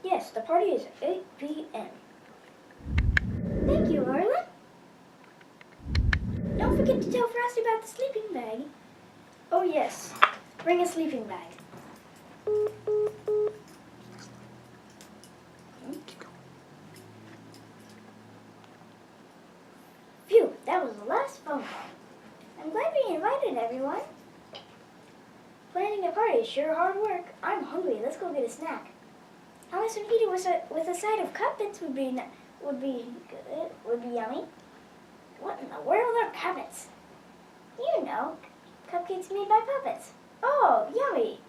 Yes, the party is at 8 p.m. Thank you, Arlen. Don't forget to tell Frosty about the sleeping bag. Oh yes, bring a sleeping bag. Phew, that was the last phone call. I'm glad we invited everyone. Planning a party is sure hard work. I'm hungry. Let's go get a snack. How some pita with a side of cuppets would be good. Would be yummy. What in the world are cuppets? You know, cupcakes made by puppets. Oh, yummy!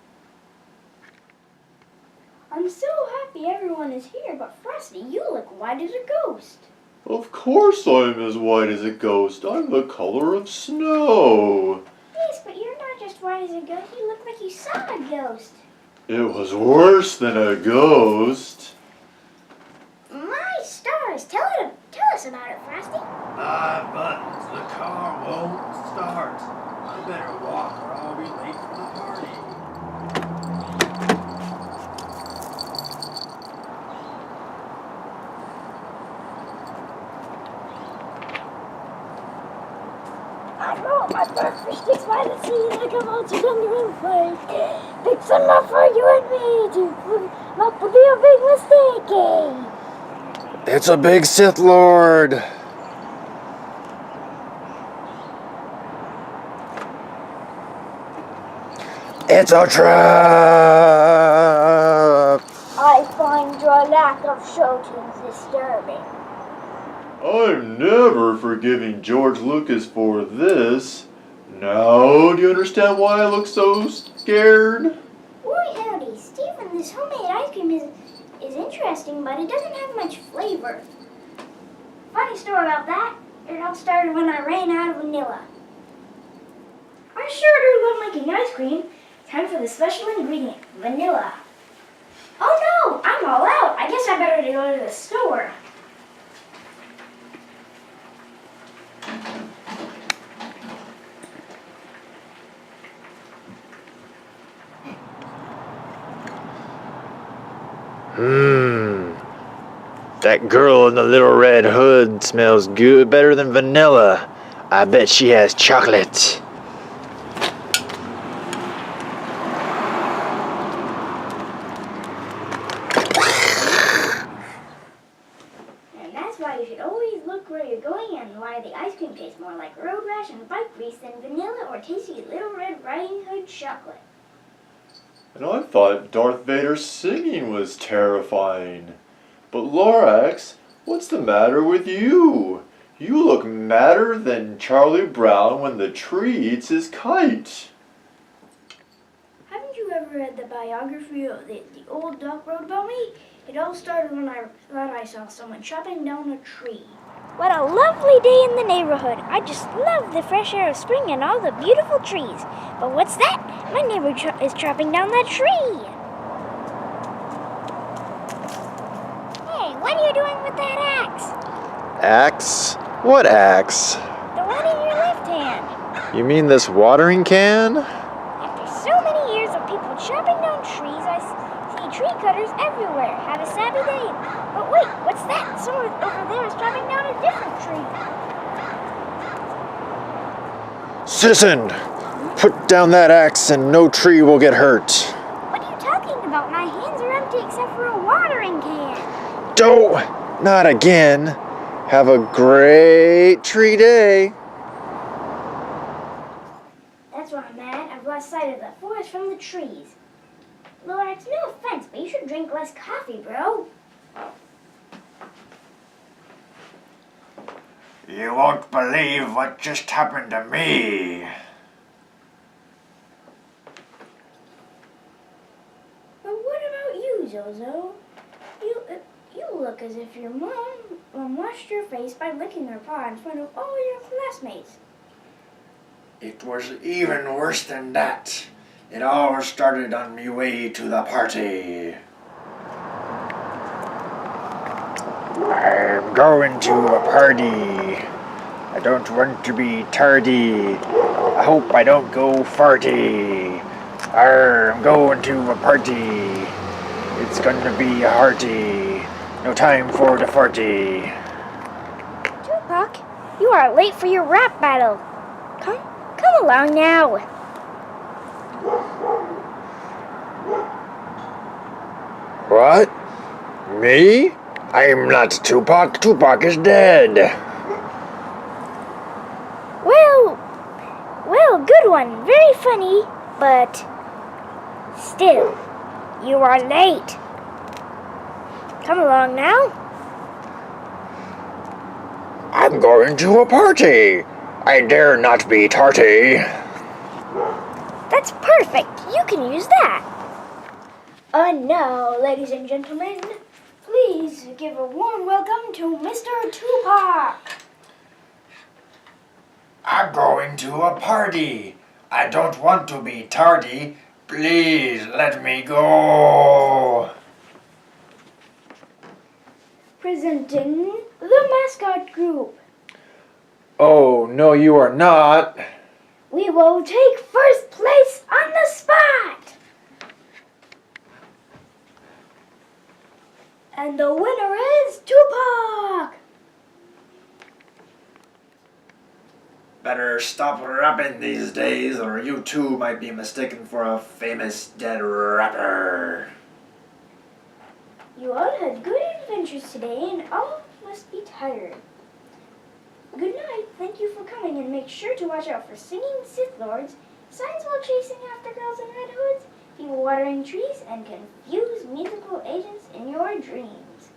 I'm so happy everyone is here, but Frosty, you look white as a ghost. Of course I'm as white as a ghost. I'm the color of snow. Yes, but you're not just white as a ghost. You look like you saw a ghost. It was worse than a ghost. My stars! Tell us about it, Frosty. Buttons, the car won't start. I better walk or I'll be late for the party. I brought my breakfast sticks by the sea and I come out to come and play. Pick some up for you and me to not to be a big mistake, eh? It's a big Sith Lord. It's a trap. I find your lack of show tunes disturbing. I'm never forgiving George Lucas for this. Now, do you understand why I look so scared? Boy howdy, Stephen, this homemade ice cream is interesting, but it doesn't have much flavor. Funny story about that. It all started when I ran out of vanilla. I sure do love making ice cream. Time for the special ingredient, vanilla. Oh no, I'm all out. I guess I better go to the store. That girl in the little red hood smells good, better than vanilla. I bet she has chocolate. And that's why you should always look where you're going and why the ice cream tastes more like road rash and bike grease than vanilla or tasty little red riding hood chocolate. And I thought Darth Vader's singing was terrifying. But Lorax, what's the matter with you? You look madder than Charlie Brown when the tree eats his kite. Haven't you ever read the biography of the old Doc wrote about me? It all started when I thought I saw someone chopping down a tree. What a lovely day in the neighborhood. I just love the fresh air of spring and all the beautiful trees. But what's that? My neighbor is chopping down that tree. Hey, what are you doing with that axe? Axe? What axe? The one in your left hand. You mean this watering can? After so many years of people chopping down trees, I see tree cutters everywhere. Have a sappy day. But wait, what's that? Someone over there is chopping down a different tree. Citizen, put down that axe and no tree will get hurt. What are you talking about? My hands are empty except for a watering can. Don't! Not again. Have a great tree day. That's why I'm mad. I've lost sight of the forest from the trees. Lorax, no offense, but you should drink less coffee, bro. You won't believe what just happened to me. But what about you, Zozo? You look as if your mom washed your face by licking her paw in front of all your classmates. It was even worse than that. It all started on me way to the party. I'm going to a party. I don't want to be tardy. I hope I don't go farty. I'm going to a party. It's gonna be hearty. No time for the farty. Tupac, you are late for your rap battle. Come along now. What? Me? I'm not Tupac. Tupac is dead. Well, good one. Very funny, but still, you are late. Come along now. I'm going to a party. I dare not be tarty. That's perfect. You can use that. And now, ladies and gentlemen, please give a warm welcome to Mr. Tupac. I'm going to a party. I don't want to be tardy. Please let me go. Presenting the mascot group. Oh, no, you are not. We will take first place on the spot. And the winner is Tupac. Better stop rapping these days, or you too might be mistaken for a famous dead rapper. You all had good adventures today, and all must be tired. Good night. Thank you for coming, and make sure to watch out for singing Sith Lords, signs while chasing after girls in red hoods, people watering trees, and confused musical agents in your dreams.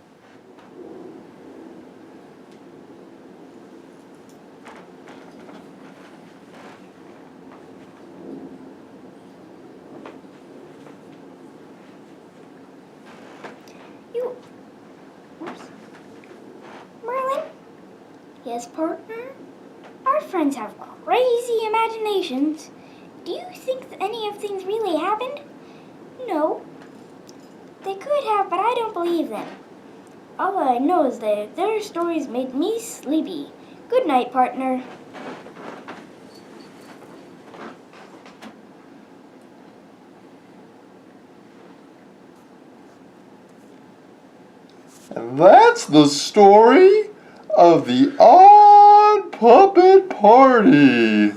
Oops. Merlin? Yes, partner? Our friends have crazy imaginations. Do you think that any of things really happened? No. They could have, but I don't believe them. All I know is that their stories made me sleepy. Good night, partner. And that's the story of the Odd Puppet Party.